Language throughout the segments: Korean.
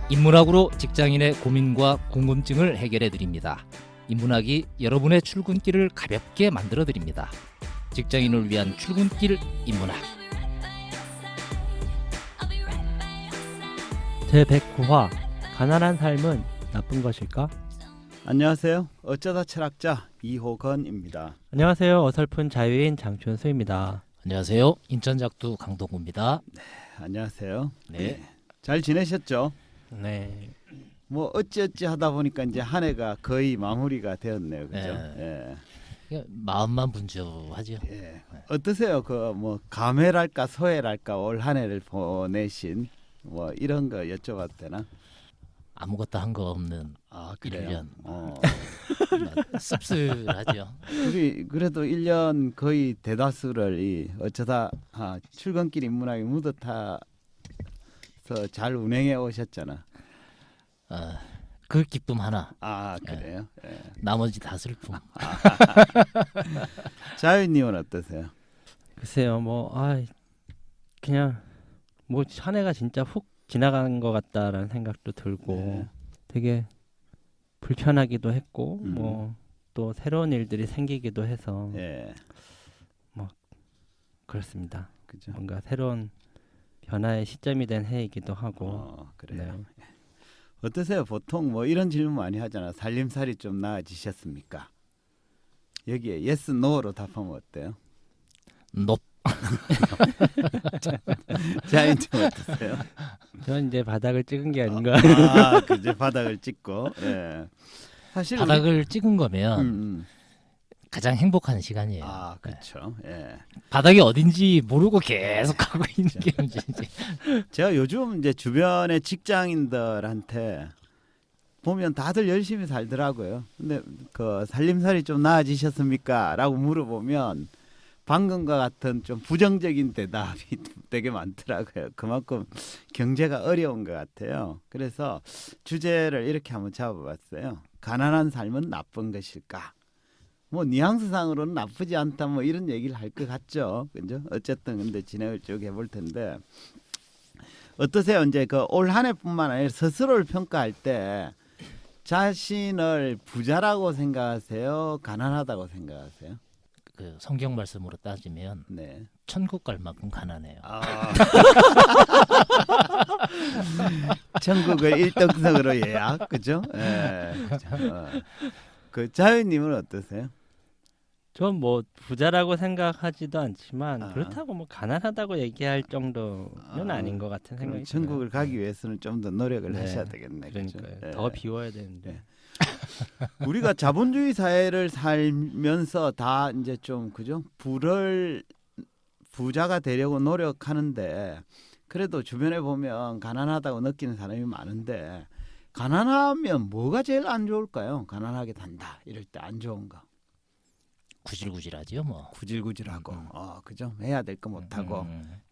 인문학으로 직장인의 고민과 궁금증을 해결해 드립니다. 인문학이 여러분의 출근길을 가볍게 만들어 드립니다. 직장인을 위한 출근길 인문학. 제109화 가난한 삶은 나쁜 것일까? 안녕하세요. 어쩌다 철학자 이호건입니다. 안녕하세요. 어설픈 자유인 장춘수입니다. 안녕하세요. 인천작두 강동구입니다. 안녕하세요. 네. 잘 지내셨죠? 네. 뭐 어찌어찌 하다 보니까 이제 한 해가 거의 마무리가 되었네요. 그죠? 마음만 분주하죠. 예. 어떠세요? 그 뭐 감회랄까 소회랄까 올 한 해를 보내신 뭐 이런 거 여쭤봐도 되나? 아무것도 한 거 없는 아, 그래요. 1년. 씁쓸하죠. 우리 그래도 1년 거의 대다수를 이 어쩌다 출근길 인문학이 묻어타서 잘 운행해 오셨잖아. 그 기쁨 하나. 아, 그래요? 예. 나머지 다 슬픔. 자유님은 어떠세요? 글쎄요. 그냥 뭐 한 해가 진짜 훅 지나간 것 같다라는 생각도 들고 네. 되게 불편하기도 했고 음. 뭐 또 새로운 일들이 생기기도 해서 예. 그렇습니다. 그죠? 뭔가 새로운 변화의 시점이 된 해이기도 하고 그래요. 네. 어떠세요? 보통 뭐 이런 질문 많이 하잖아. 살림살이 좀 나아지셨습니까? 여기에 yes, no로 답하면 어때요? 높. 자인님 어떠세요? 저는 이제 바닥을 찍은 게 아닌가. 그제 바닥을 찍고. 예. 사실 바닥을 찍은 거면 음. 가장 행복한 시간이에요. 그렇죠. 예. 바닥이 어딘지 모르고 계속 하고 있는 게 문제지. 제가 요즘 이제 주변의 직장인들한테 보면 다들 열심히 살더라고요. 근데 그 살림살이 좀 나아지셨습니까?라고 물어보면 방금과 같은 좀 부정적인 대답이 되게 많더라고요. 그만큼 경제가 어려운 것 같아요. 그래서 주제를 이렇게 한번 잡아봤어요. 가난한 삶은 나쁜 것일까? 뭐 뉘앙스상으로는 나쁘지 않다 뭐 이런 얘기를 할 것 같죠. 그죠? 어쨌든 근데 진행을 쭉 해볼 텐데 어떠세요? 이제 그 올 한 해뿐만 아니라 스스로를 평가할 때 자신을 부자라고 생각하세요? 가난하다고 생각하세요? 그 성경 말씀으로 따지면 네. 천국 갈 만큼 가난해요. 천국을 1등석으로 예약, 그죠? 예. 그 자유님은 어떠세요? 전 뭐 부자라고 생각하지도 않지만 아. 그렇다고 뭐 가난하다고 얘기할 정도는 아닌 것 같은 그럼 생각이 천국을 들어요. 가기 위해서는 좀 더 노력을 네. 하셔야 되겠네. 그죠? 그러니까요. 예. 더 비워야 되는데. 우리가 자본주의 사회를 살면서 다 이제 좀 그죠? 부자가 되려고 노력하는데 그래도 주변에 보면 가난하다고 느끼는 사람이 많은데 가난하면 뭐가 제일 안 좋을까요? 가난하게 산다 이럴 때 안 좋은 거. 구질구질하죠, 뭐. 구질구질하고 그죠? 해야 될 거 못 하고.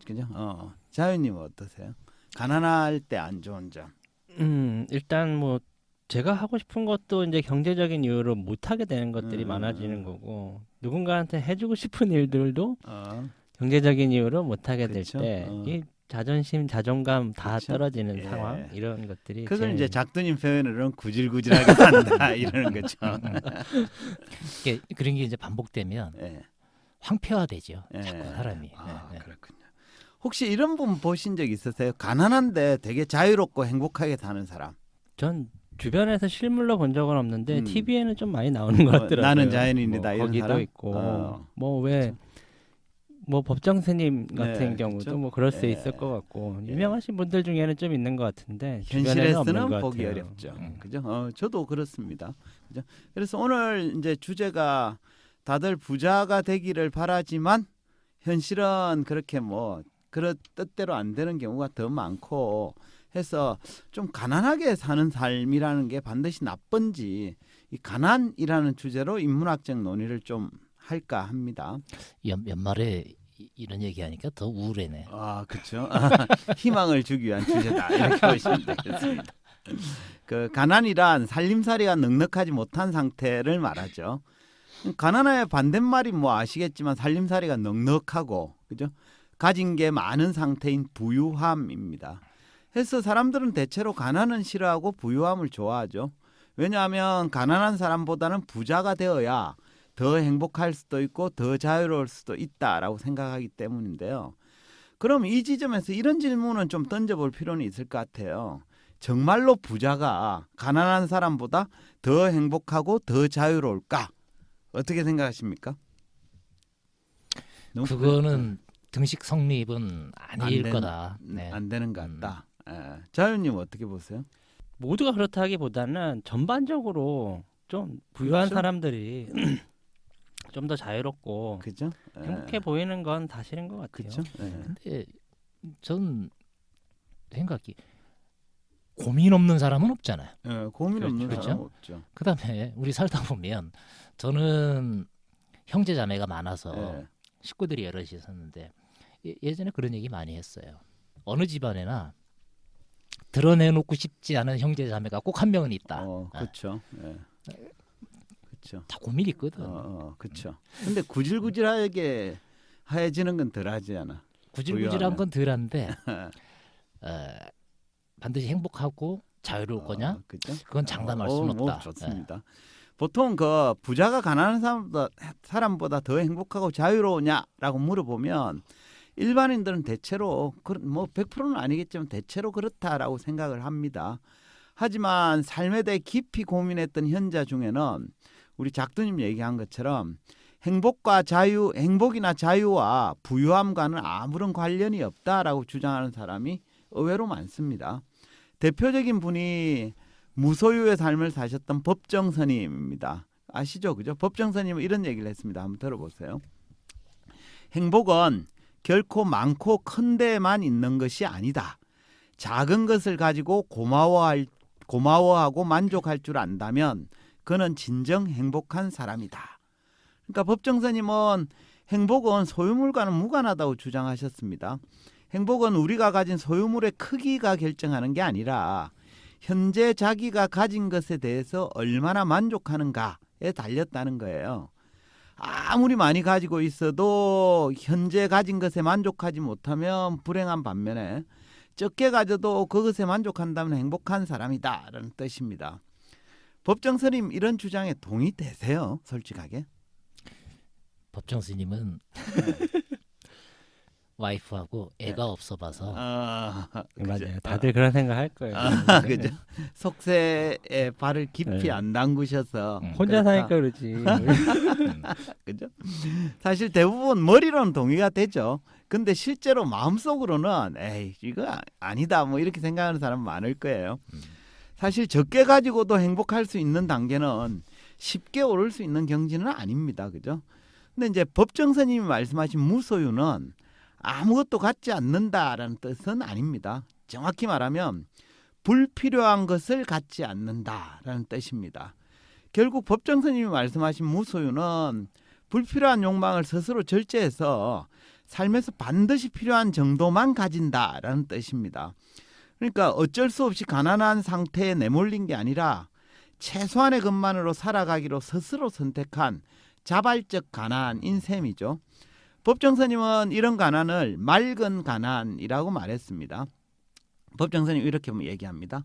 그죠? 자유님은 어떠세요? 가난할 때 안 좋은 점. 일단 뭐 제가 하고 싶은 것도 이제 경제적인 이유로 못 하게 되는 것들이 음. 많아지는 거고 누군가한테 해주고 싶은 일들도 어, 경제적인 이유로 못 하게 될 그쵸? 때 이 자존심, 자존감 다 그쵸? 떨어지는 예. 상황 이런 것들이 그걸 제일 이제 작두님 표현으로는 구질구질하게 산다 이러는 거죠. 그런 게 이제 반복되면 예. 황폐화되죠. 예. 자꾸 사람이. 네. 그렇군요. 혹시 이런 분 보신 적 있으세요? 가난한데 되게 자유롭고 행복하게 사는 사람. 전 주변에서 실물로 본 적은 없는데 음. TV에는 좀 많이 나오는 것 같더라고요. 나는 자연인이다 뭐 이런 거기도 사람? 있고 어. 뭐 왜 뭐 법정 스님 같은 네, 경우도 그쵸? 뭐 그럴 수 예. 있을 것 같고 예. 유명하신 분들 중에는 좀 있는 것 같은데 주변에는 없는 현실에서는 것 보기 같아요. 어렵죠. 그죠? 저도 그렇습니다. 그죠? 그래서 오늘 이제 주제가 다들 부자가 되기를 바라지만 현실은 그렇게 뭐 그런 뜻대로 안 되는 경우가 더 많고 해서 좀 가난하게 사는 삶이라는 게 반드시 나쁜지 이 가난이라는 주제로 인문학적 논의를 좀 할까 합니다. 연말에 이런 얘기하니까 더 우울해네. 그렇죠. 희망을 주기 위한 주제다 이렇게 보시면 되겠습니다. 그 가난이란 살림살이가 넉넉하지 못한 상태를 말하죠. 가난의 반대말이 뭐 아시겠지만 살림살이가 넉넉하고 그죠? 가진 게 많은 상태인 부유함입니다. 해서 사람들은 대체로 가난은 싫어하고 부유함을 좋아하죠. 왜냐하면 가난한 사람보다는 부자가 되어야 더 행복할 수도 있고 더 자유로울 수도 있다라고 생각하기 때문인데요. 그럼 이 지점에서 이런 질문은 좀 던져볼 필요는 있을 것 같아요. 정말로 부자가 가난한 사람보다 더 행복하고 더 자유로울까? 어떻게 생각하십니까? 너무 그거는 등식 성립은 아닐 안 거다. 네. 안 되는 것 같다. 자유님 어떻게 보세요? 모두가 그렇다기보다는 전반적으로 좀 부유한 그렇죠. 사람들이 좀 더 자유롭고 그죠? 행복해 보이는 건 사실인 것 같아요. 그렇죠. 근데 전 생각이 고민 없는 사람은 없잖아요. 고민 없는 그렇죠. 사람 없죠. 그다음에 우리 살다 보면 저는 형제 자매가 많아서 예. 식구들이 여럿이 있었는데 예전에 그런 얘기 많이 했어요. 어느 집안에나 드러내놓고 싶지 않은 형제 자매가 꼭 한 명은 있다. 그렇죠. 그렇죠. 다 고민이 있거든. 그렇죠. 근데 구질구질하게 하얘지는 건 덜하지 않아. 구질구질한 건 덜한데 반드시 행복하고 자유로울 거냐? 그죠? 그건 장담할 수는 없다. 좋습니다. 보통 그 부자가 가난한 사람보다 더 행복하고 자유로우냐라고 물어보면 일반인들은 대체로 뭐 100%는 아니겠지만 대체로 그렇다라고 생각을 합니다. 하지만 삶에 대해 깊이 고민했던 현자 중에는 우리 작두님 얘기한 것처럼 행복이나 자유와 부유함과는 아무런 관련이 없다라고 주장하는 사람이 의외로 많습니다. 대표적인 분이 무소유의 삶을 사셨던 법정스님입니다. 아시죠? 그죠? 법정스님은 이런 얘기를 했습니다. 한번 들어보세요. 행복은 결코 많고 큰 데에만 있는 것이 아니다. 작은 것을 가지고 고마워하고 만족할 줄 안다면 그는 진정 행복한 사람이다. 그러니까 법정스님은 행복은 소유물과는 무관하다고 주장하셨습니다. 행복은 우리가 가진 소유물의 크기가 결정하는 게 아니라 현재 자기가 가진 것에 대해서 얼마나 만족하는가에 달렸다는 거예요. 아무리 많이 가지고 있어도 현재 가진 것에 만족하지 못하면 불행한 반면에 적게 가져도 그것에 만족한다면 행복한 사람이다라는 뜻입니다. 법정스님 이런 주장에 동의되세요? 솔직하게? 법정 스님은 와이프하고 애가 없어봐서 맞아요. 다들 그런 생각 할 거예요. 그죠? 속세에 발을 깊이 네. 안 담그셔서 혼자 그렇다. 사니까 그러지. 그죠? 사실 대부분 머리로는 동의가 되죠. 근데 실제로 마음속으로는 에이 이거 아니다 뭐 이렇게 생각하는 사람 많을 거예요. 사실 적게 가지고도 행복할 수 있는 단계는 쉽게 오를 수 있는 경지는 아닙니다. 그죠? 근데 이제 법정스님이 말씀하신 무소유는 아무것도 갖지 않는다라는 뜻은 아닙니다. 정확히 말하면 불필요한 것을 갖지 않는다라는 뜻입니다. 결국 법정스님이 말씀하신 무소유는 불필요한 욕망을 스스로 절제해서 삶에서 반드시 필요한 정도만 가진다라는 뜻입니다. 그러니까 어쩔 수 없이 가난한 상태에 내몰린 게 아니라 최소한의 것만으로 살아가기로 스스로 선택한 자발적 가난인 셈이죠. 법정스님은 이런 가난을 맑은 가난이라고 말했습니다. 법정스님 이렇게 얘기합니다.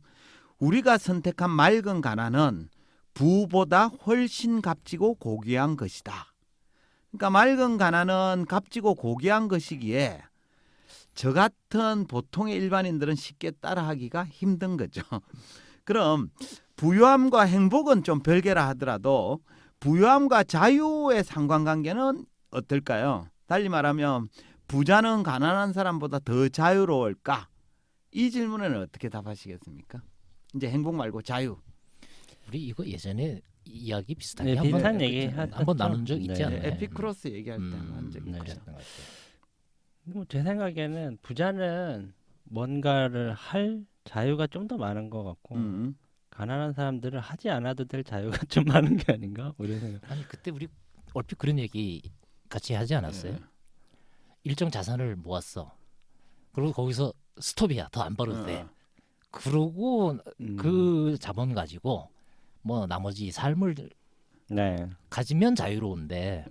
우리가 선택한 맑은 가난은 부보다 훨씬 값지고 고귀한 것이다. 그러니까 맑은 가난은 값지고 고귀한 것이기에 저 같은 보통의 일반인들은 쉽게 따라하기가 힘든 거죠. 그럼 부유함과 행복은 좀 별개라 하더라도 부유함과 자유의 상관관계는 어떨까요? 달리 말하면 부자는 가난한 사람보다 더 자유로울까? 이 질문에는 어떻게 답하시겠습니까? 이제 행복 말고 자유. 우리 이거 예전에 이야기 비슷하게 네, 한번 비슷한 얘기 한번 나눈 적 있지 네. 않나요? 에피크로스 얘기할 때 한 적이 네. 있죠. 그랬던 것 같아요. 제 생각에는 부자는 뭔가를 할 자유가 좀 더 많은 것 같고 가난한 사람들은 하지 않아도 될 자유가 좀 많은 게 아닌가? 이런 생각. 아니 그때 우리 얼핏 그런 얘기 같이 하지 않았어요? 네. 일정 자산을 모았어. 그리고 거기서 스톱이야. 더 안 벌어도 돼. 그러고 그 자본 가지고 뭐 나머지 삶을 네. 가지면 자유로운데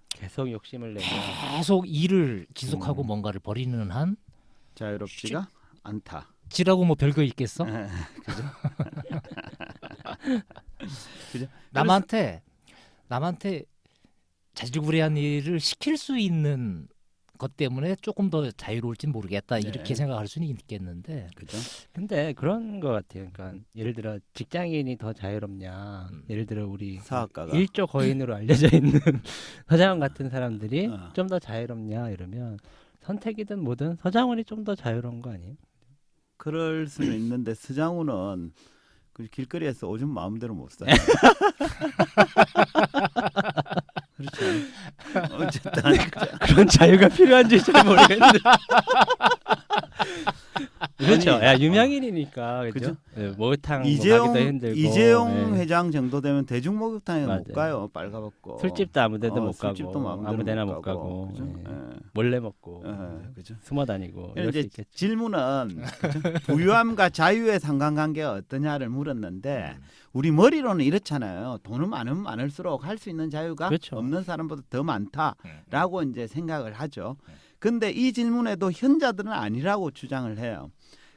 계속 욕심을 내면 계속 일을 지속하고 뭔가를 벌이는 한 자유롭지가 않다. 지라고 뭐 별거 있겠어? 그죠? 그죠? 남한테 자질구레한 일을 시킬 수 있는 것 때문에 조금 더 자유로울진 모르겠다 네. 이렇게 생각할 수는 있겠는데 그죠? 근데 그런 거 같아요. 그러니까 예를 들어 직장인이 더 자유롭냐. 예를 들어 우리 사학가가 일조 거인으로 알려져 있는 서장훈 같은 사람들이 어. 좀 더 자유롭냐 이러면 선택이든 뭐든 서장훈이 좀 더 자유로운 거 아니에요? 그럴 수는 있는데 서장훈은 그 길거리에서 오줌 마음대로 못 싸요. 그렇죠. 어쨌든 그런 자유가 필요한지 잘 모르겠는데. 그렇죠. 아니, 야 유명인이니까 그죠? 그죠? 네, 목욕탕 이재용 뭐 가기도 힘들고 이재용 네. 회장 정도 되면 대중목욕탕에 못 맞아요. 가요. 빨가벗고. 술집도 아무데도 못 술집도 가고 마음대로 아무데나 못 가고 그죠? 네. 예. 몰래 먹고 그죠? 숨어 다니고 이럴 수 이제 있겠죠. 질문은 그죠? 부유함과 자유의 상관관계가 어떠냐를 물었는데 우리 머리로는 이렇잖아요. 돈은 많으면 많을수록 할 수 있는 자유가 그렇죠. 없는 사람보다 더 많다라고 이제 생각을 하죠. 근데 이 질문에도 현자들은 아니라고 주장을 해요.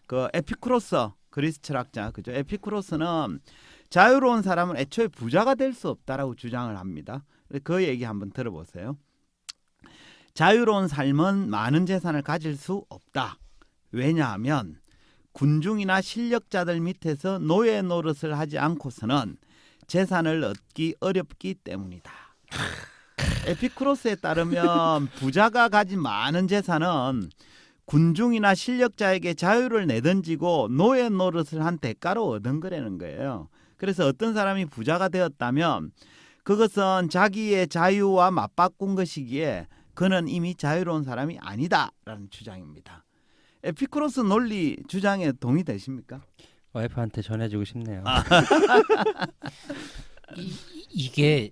그 에피쿠로스 그리스 철학자 그죠? 에피쿠로스는 자유로운 사람은 애초에 부자가 될 수 없다라고 주장을 합니다. 그 얘기 한번 들어보세요. 자유로운 삶은 많은 재산을 가질 수 없다. 왜냐하면 군중이나 실력자들 밑에서 노예 노릇을 하지 않고서는 재산을 얻기 어렵기 때문이다. 에피쿠로스에 따르면 부자가 가진 많은 재산은 군중이나 실력자에게 자유를 내던지고 노예 노릇을 한 대가로 얻은 거라는 거예요. 그래서 어떤 사람이 부자가 되었다면 그것은 자기의 자유와 맞바꾼 것이기에 그는 이미 자유로운 사람이 아니다라는 주장입니다. 에피쿠로스 논리 주장에 동의되십니까? 와이프한테 전해주고 싶네요. 이게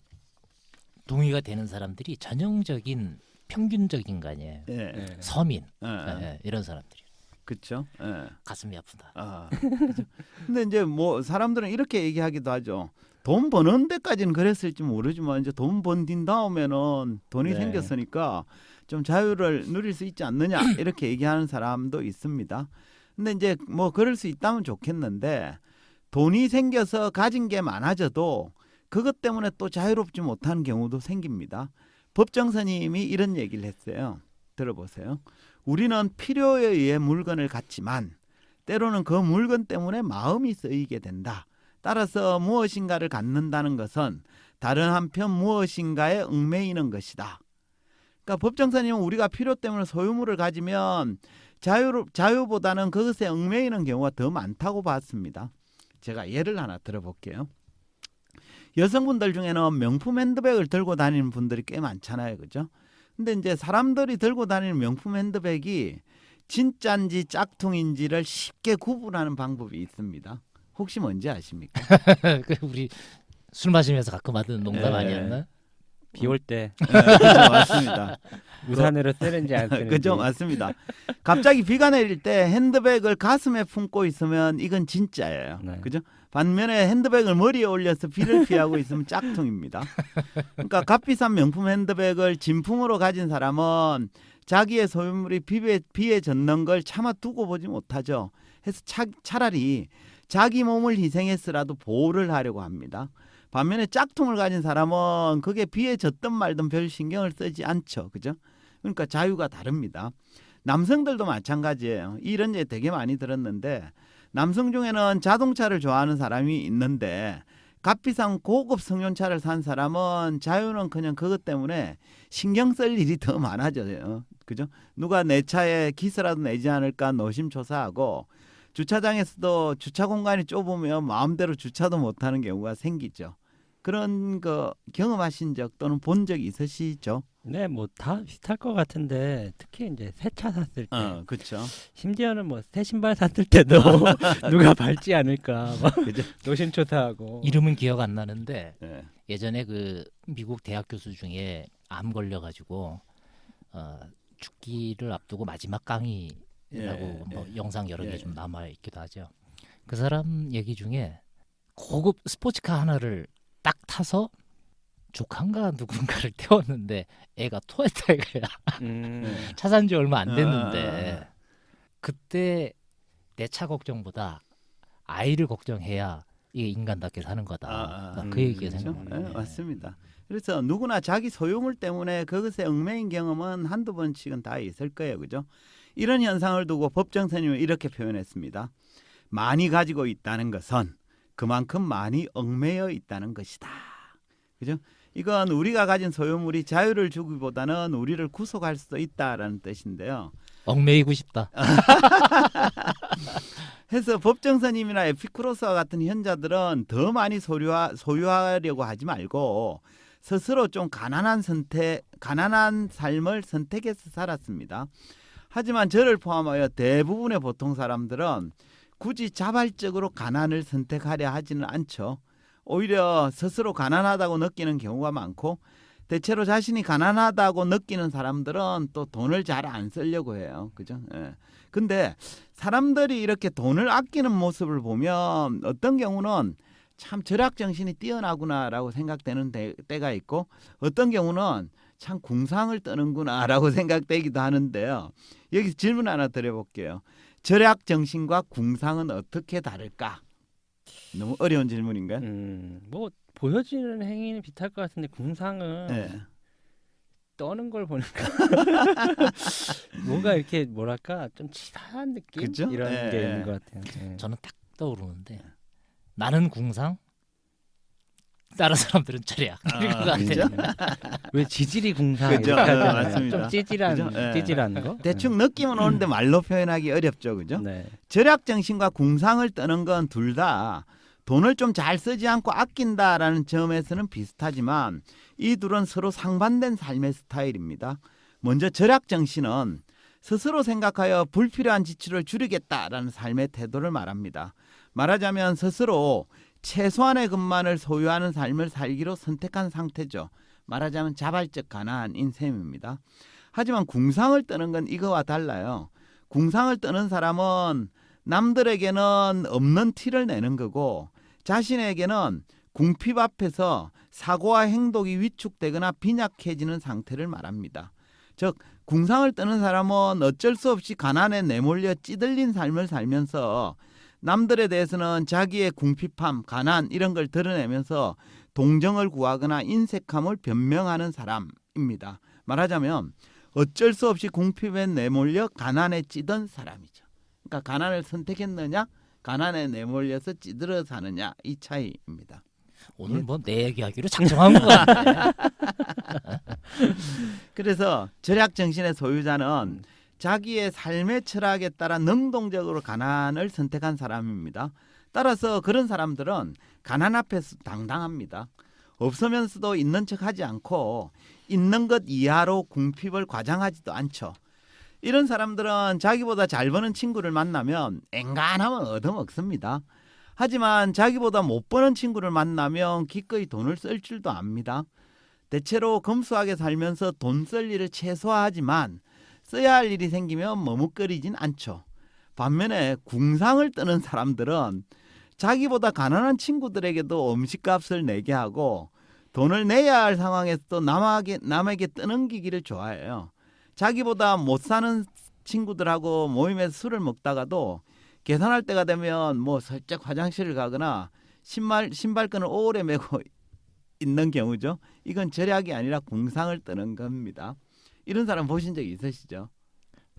동의가 되는 사람들이 전형적인 평균적인 거 아니에요. 예. 네. 서민 예. 이런 사람들이 그렇죠. 예. 가슴이 아프다. 그죠. 근데 이제 뭐 사람들은 이렇게 얘기하기도 하죠. 돈 버는 데까지는 그랬을지 모르지만 이제 돈 번 뒤 다음에는 돈이 네. 생겼으니까 좀 자유를 누릴 수 있지 않느냐 이렇게 얘기하는 사람도 있습니다. 근데 이제 뭐 그럴 수 있다면 좋겠는데 돈이 생겨서 가진 게 많아져도 그것 때문에 또 자유롭지 못하는 경우도 생깁니다. 법정스님이 이런 얘기를 했어요. 들어보세요. 우리는 필요에 의해 물건을 갖지만 때로는 그 물건 때문에 마음이 쓰이게 된다. 따라서 무엇인가를 갖는다는 것은 다른 한편 무엇인가에 얽매이는 것이다. 그러니까 법정스님은 우리가 필요 때문에 소유물을 가지면 자유보다는 그것에 얽매이는 경우가 더 많다고 봤습니다. 제가 예를 하나 들어볼게요. 여성분들 중에는 명품 핸드백을 들고 다니는 분들이 꽤 많잖아요. 그죠? 근데 이제 사람들이 들고 다니는 명품 핸드백이 진짜인지 짝퉁인지를 쉽게 구분하는 방법이 있습니다. 혹시 뭔지 아십니까? 그 우리 술 마시면서 가끔 하던 농담 예. 아니었나? 비 올 때 네, 그죠, 맞습니다. 우산으로 쓰는지 안 쓰는지. 그죠, 맞습니다. 갑자기 비가 내릴 때 핸드백을 가슴에 품고 있으면 이건 진짜예요. 네. 그죠? 반면에 핸드백을 머리에 올려서 비를 피하고 있으면 짝퉁입니다. 그러니까 값비싼 명품 핸드백을 진품으로 가진 사람은 자기의 소유물이 비에 젖는 걸 차마 두고 보지 못하죠. 해서 차라리 자기 몸을 희생해서라도 보호를 하려고 합니다. 반면에 짝퉁을 가진 사람은 그게 비에 젖든 말든 별 신경을 쓰지 않죠. 그죠? 그러니까 자유가 다릅니다. 남성들도 마찬가지예요. 이런 얘기 되게 많이 들었는데 남성 중에는 자동차를 좋아하는 사람이 있는데 값비싼 고급 승용차를 산 사람은 자유는 그냥 그것 때문에 신경 쓸 일이 더 많아져요. 그죠? 누가 내 차에 기스라도 내지 않을까 노심초사하고 주차장에서도 주차 공간이 좁으면 마음대로 주차도 못하는 경우가 생기죠. 그런 거 경험하신 적 또는 본 적 있으시죠? 네, 뭐 다 비슷할 것 같은데 특히 이제 새 차 샀을 때, 그렇죠. 심지어는 뭐 새 신발 샀을 때도 누가 밟지 않을까 막 그죠? 노심초사하고. 이름은 기억 안 나는데 네. 예전에 그 미국 대학 교수 중에 암 걸려가지고 죽기를 앞두고 마지막 강의라고 뭐 영상 여러 개 좀 남아 있기도 하죠. 그 사람 얘기 중에 고급 스포츠카 하나를 딱 타서 조카인가 누군가를 태웠는데 애가 토했다 이거야. 차 산 지 얼마 안 됐는데 그때 내 차 걱정보다 아이를 걱정해야 이게 인간답게 사는 거다. 그 얘기가 그렇죠? 생각나요. 네, 맞습니다. 그래서 누구나 자기 소유물 때문에 그것에 얽매인 경험은 한두 번씩은 다 있을 거예요. 그죠? 이런 현상을 두고 법정스님은 이렇게 표현했습니다. 많이 가지고 있다는 것은 그만큼 많이 얽매여 있다는 것이다. 그죠? 이건 우리가 가진 소유물이 자유를 주기보다는 우리를 구속할 수도 있다라는 뜻인데요. 얽매이고 싶다. 해서 법정스님이나 에피쿠로스와 같은 현자들은 더 많이 소유하려고 하지 말고 스스로 좀 가난한 삶을 선택해서 살았습니다. 하지만 저를 포함하여 대부분의 보통 사람들은 굳이 자발적으로 가난을 선택하려 하지는 않죠. 오히려 스스로 가난하다고 느끼는 경우가 많고 대체로 자신이 가난하다고 느끼는 사람들은 또 돈을 잘 안 쓰려고 해요. 그죠? 예. 근데 사람들이 이렇게 돈을 아끼는 모습을 보면 어떤 경우는 참 절약 정신이 뛰어나구나라고 생각되는 때가 있고 어떤 경우는 참 궁상을 떠는구나라고 생각되기도 하는데요. 여기서 질문 하나 드려볼게요. 절약 정신과 궁상은 어떻게 다를까? 너무 어려운 질문인가요? 뭐 보여지는 행위는 비슷할 것 같은데 궁상은 네. 떠는 걸 보니까 뭔가 이렇게 뭐랄까 좀 치사한 느낌 그죠? 이런 예, 게 예. 있는 것 같아요. 예. 저는 딱 떠오르는데 나는 궁상, 다른 사람들은 절약. 이런 것 그죠? 같아요. 왜 지질이 궁상 그죠? 이렇게 네, 하잖아요. 맞습니다. 좀 찌질한 그죠? 예. 찌질한 거. 대충 느낌은 오는데 말로 표현하기 어렵죠. 그죠? 네. 절약 정신과 궁상을 떠는 건 둘 다 돈을 좀 잘 쓰지 않고 아낀다라는 점에서는 비슷하지만 이 둘은 서로 상반된 삶의 스타일입니다. 먼저 절약 정신은 스스로 생각하여 불필요한 지출을 줄이겠다라는 삶의 태도를 말합니다. 말하자면 스스로 최소한의 것만을 소유하는 삶을 살기로 선택한 상태죠. 말하자면 자발적 가난인 셈입니다. 하지만 궁상을 떠는 건 이거와 달라요. 궁상을 떠는 사람은 남들에게는 없는 티를 내는 거고 자신에게는 궁핍 앞에서 사고와 행동이 위축되거나 빈약해지는 상태를 말합니다. 즉 궁상을 떠는 사람은 어쩔 수 없이 가난에 내몰려 찌들린 삶을 살면서 남들에 대해서는 자기의 궁핍함, 가난 이런 걸 드러내면서 동정을 구하거나 인색함을 변명하는 사람입니다. 말하자면 어쩔 수 없이 궁핍에 내몰려 가난에 찌든 사람이죠. 그러니까 가난을 선택했느냐, 가난에 내몰려서 찌들어 사느냐 이 차이입니다. 오늘 뭐 내 얘기하기로 작정한 것 같네. 그래서 절약 정신의 소유자는 자기의 삶의 철학에 따라 능동적으로 가난을 선택한 사람입니다. 따라서 그런 사람들은 가난 앞에서 당당합니다. 없으면서도 있는 척하지 않고 있는 것 이하로 궁핍을 과장하지도 않죠. 이런 사람들은 자기보다 잘 버는 친구를 만나면 앵간하면 얻어먹습니다. 하지만 자기보다 못 버는 친구를 만나면 기꺼이 돈을 쓸 줄도 압니다. 대체로 검소하게 살면서 돈 쓸 일을 최소화하지만 써야 할 일이 생기면 머뭇거리진 않죠. 반면에 궁상을 떠는 사람들은 자기보다 가난한 친구들에게도 음식값을 내게 하고 돈을 내야 할 상황에서도 남에게 떠넘기기를 좋아해요. 자기보다 못 사는 친구들하고 모임에서 술을 먹다가도 계산할 때가 되면 뭐 살짝 화장실을 가거나 신발끈을 오래 메고 있는 경우죠. 이건 절약이 아니라 궁상을 떠는 겁니다. 이런 사람 보신 적 있으시죠?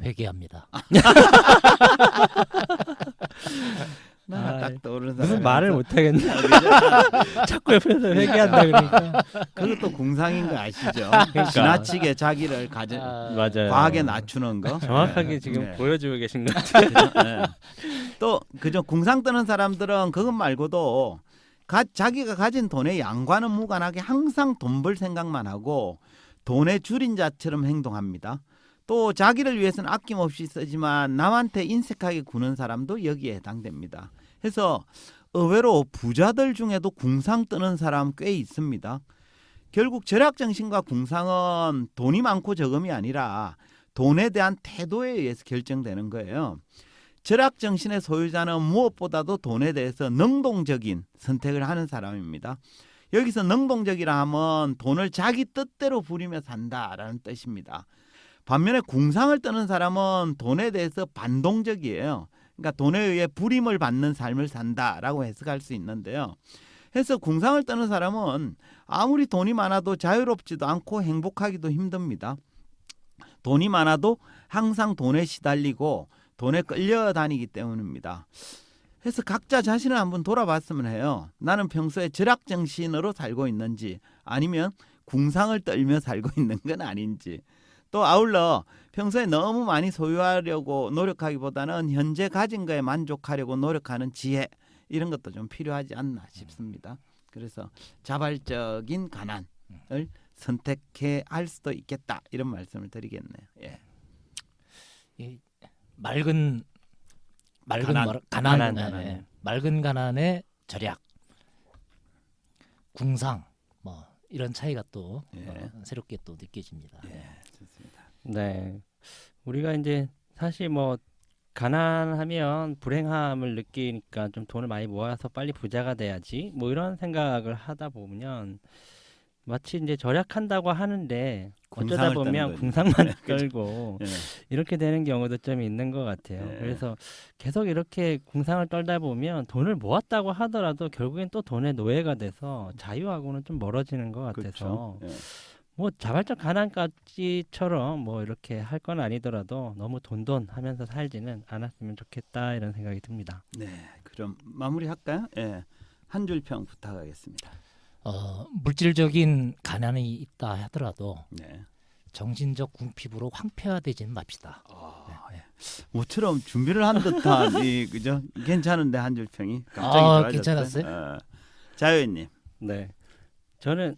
회개합니다. 딱 떠오르는 무슨 사람이 말을 있어. 못 하겠네. 자꾸 옆에서 회개한다 그러니까. 그것도 궁상인 거 아시죠? 그러니까. 지나치게 자기를 맞아요. 과하게 낮추는 거. 정확하게 지금 네. 보여주고 계신 것 같아요. 네. 또 그저 궁상 떠는 사람들은 그것 말고도 자기가 가진 돈의 양과는 무관하게 항상 돈 벌 생각만 하고 돈의 줄인자처럼 행동합니다. 또 자기를 위해서는 아낌없이 쓰지만 남한테 인색하게 구는 사람도 여기에 해당됩니다. 해서 의외로 부자들 중에도 궁상 뜨는 사람 꽤 있습니다. 결국 절약 정신과 궁상은 돈이 많고 적음이 아니라 돈에 대한 태도에 의해서 결정되는 거예요. 절약 정신의 소유자는 무엇보다도 돈에 대해서 능동적인 선택을 하는 사람입니다. 여기서 능동적이라 하면 돈을 자기 뜻대로 부리며 산다라는 뜻입니다. 반면에 궁상을 떠는 사람은 돈에 대해서 반동적이에요. 그러니까 돈에 의해 불임을 받는 삶을 산다라고 해석할 수 있는데요. 해서 궁상을 떠는 사람은 아무리 돈이 많아도 자유롭지도 않고 행복하기도 힘듭니다. 돈이 많아도 항상 돈에 시달리고 돈에 끌려다니기 때문입니다. 해서 각자 자신을 한번 돌아봤으면 해요. 나는 평소에 절약정신으로 살고 있는지 아니면 궁상을 떨며 살고 있는 건 아닌지. 또 아울러 평소에 너무 많이 소유하려고 노력하기보다는 현재 가진 거에 만족하려고 노력하는 지혜 이런 것도 좀 필요하지 않나 싶습니다. 그래서 자발적인 가난을 선택해 할 수도 있겠다 이런 말씀을 드리겠네요. 예. 이 맑은 가난. 가난, 가난. 예. 맑은 가난의 절약, 궁상 뭐 이런 차이가 또 예. 새롭게 또 느껴집니다. 예, 좋습니다. 네. 우리가 이제 사실 뭐 가난하면 불행함을 느끼니까 좀 돈을 많이 모아서 빨리 부자가 돼야지 뭐 이런 생각을 하다 보면 마치 이제 절약한다고 하는데 어쩌다 궁상을 보면 떠는 궁상만 거죠. 끌고 예. 이렇게 되는 경우도 좀 있는 것 같아요. 네. 그래서 계속 이렇게 궁상을 떨다 보면 돈을 모았다고 하더라도 결국엔 또 돈의 노예가 돼서 자유하고는 좀 멀어지는 것 같아서 그렇죠. 예. 뭐 자발적 가난까지처럼 뭐 이렇게 할 건 아니더라도 너무 돈 하면서 살지는 않았으면 좋겠다 이런 생각이 듭니다. 네, 그럼 마무리할까요? 예, 한 줄 평 부탁하겠습니다. 물질적인 가난이 있다 하더라도 네. 정신적 궁핍으로 황폐화되지는 맙시다. 예. 모처럼 준비를 한 듯한 이 그죠? 괜찮은데 한 줄 평이 갑자기 좋아졌어요. 괜찮았어요? 자유님. 네. 저는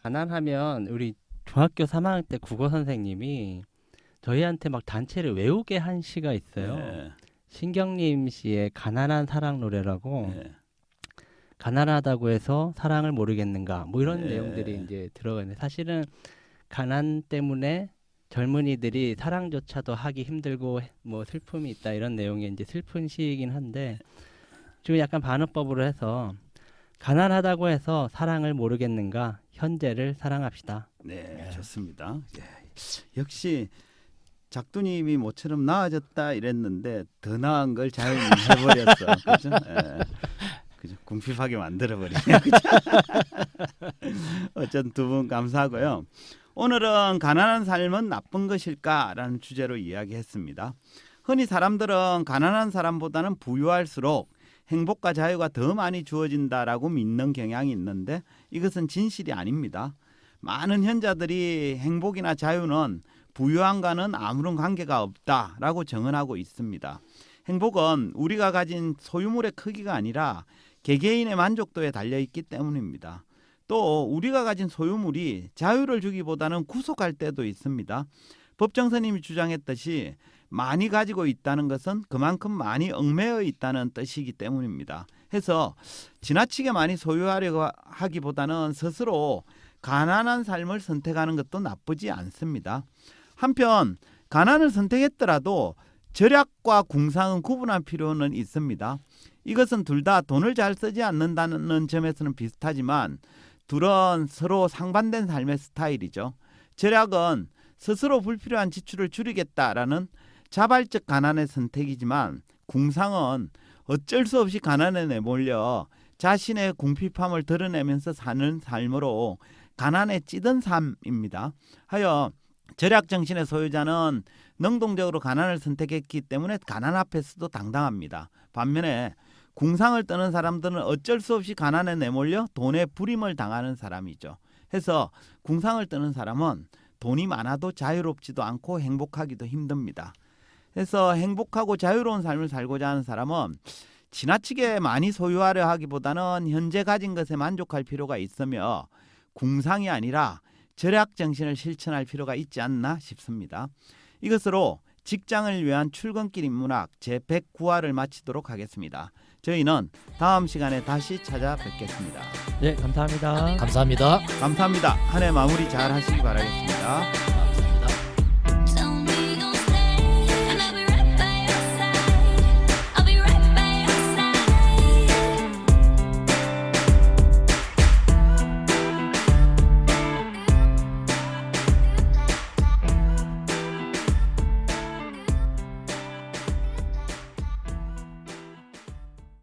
가난하면 우리 중학교 3학년 때 국어 선생님이 저희한테 막 단체를 외우게 한 시가 있어요. 네. 신경림 씨의 가난한 사랑 노래라고 네. 가난하다고 해서 사랑을 모르겠는가 뭐 이런 네. 내용들이 이제 들어가 있는데 사실은 가난 때문에 젊은이들이 사랑조차도 하기 힘들고 뭐 슬픔이 있다 이런 내용의 이제 슬픈 시이긴 한데 좀 약간 반어법으로 해서 가난하다고 해서 사랑을 모르겠는가 현재를 사랑합시다. 네, 좋습니다. 예. 역시 작두님이 모처럼 나아졌다 이랬는데 더 나은 걸 자유님 해버렸어. 그죠? 예. 그죠? 궁핍하게 만들어버리네. 어쨌든 두 분 감사하고요. 오늘은 가난한 삶은 나쁜 것일까라는 주제로 이야기했습니다. 흔히 사람들은 가난한 사람보다는 부유할수록 행복과 자유가 더 많이 주어진다라고 믿는 경향이 있는데 이것은 진실이 아닙니다. 많은 현자들이 행복이나 자유는 부유함과는 아무런 관계가 없다라고 정언하고 있습니다. 행복은 우리가 가진 소유물의 크기가 아니라 개개인의 만족도에 달려있기 때문입니다. 또 우리가 가진 소유물이 자유를 주기보다는 구속할 때도 있습니다. 법정스님이 주장했듯이 많이 가지고 있다는 것은 그만큼 많이 얽매여 있다는 뜻이기 때문입니다. 해서 지나치게 많이 소유하려고 하기보다는 스스로 가난한 삶을 선택하는 것도 나쁘지 않습니다. 한편 가난을 선택했더라도 절약과 궁상은 구분할 필요는 있습니다. 이것은 둘 다 돈을 잘 쓰지 않는다는 점에서는 비슷하지만 둘은 서로 상반된 삶의 스타일이죠. 절약은 스스로 불필요한 지출을 줄이겠다라는 자발적 가난의 선택이지만 궁상은 어쩔 수 없이 가난에 내몰려 자신의 궁핍함을 드러내면서 사는 삶으로 가난에 찌든 삶입니다. 하여 절약 정신의 소유자는 능동적으로 가난을 선택했기 때문에 가난 앞에서도 당당합니다. 반면에 궁상을 떠는 사람들은 어쩔 수 없이 가난에 내몰려 돈에 불임을 당하는 사람이죠. 해서 궁상을 떠는 사람은 돈이 많아도 자유롭지도 않고 행복하기도 힘듭니다. 그래서 행복하고 자유로운 삶을 살고자 하는 사람은 지나치게 많이 소유하려 하기보다는 현재 가진 것에 만족할 필요가 있으며 궁상이 아니라 절약 정신을 실천할 필요가 있지 않나 싶습니다. 이것으로 직장을 위한 출근길 인문학 제109화를 마치도록 하겠습니다. 저희는 다음 시간에 다시 찾아뵙겠습니다. 네, 감사합니다. 감사합니다. 감사합니다. 한 해 마무리 잘 하시기 바라겠습니다.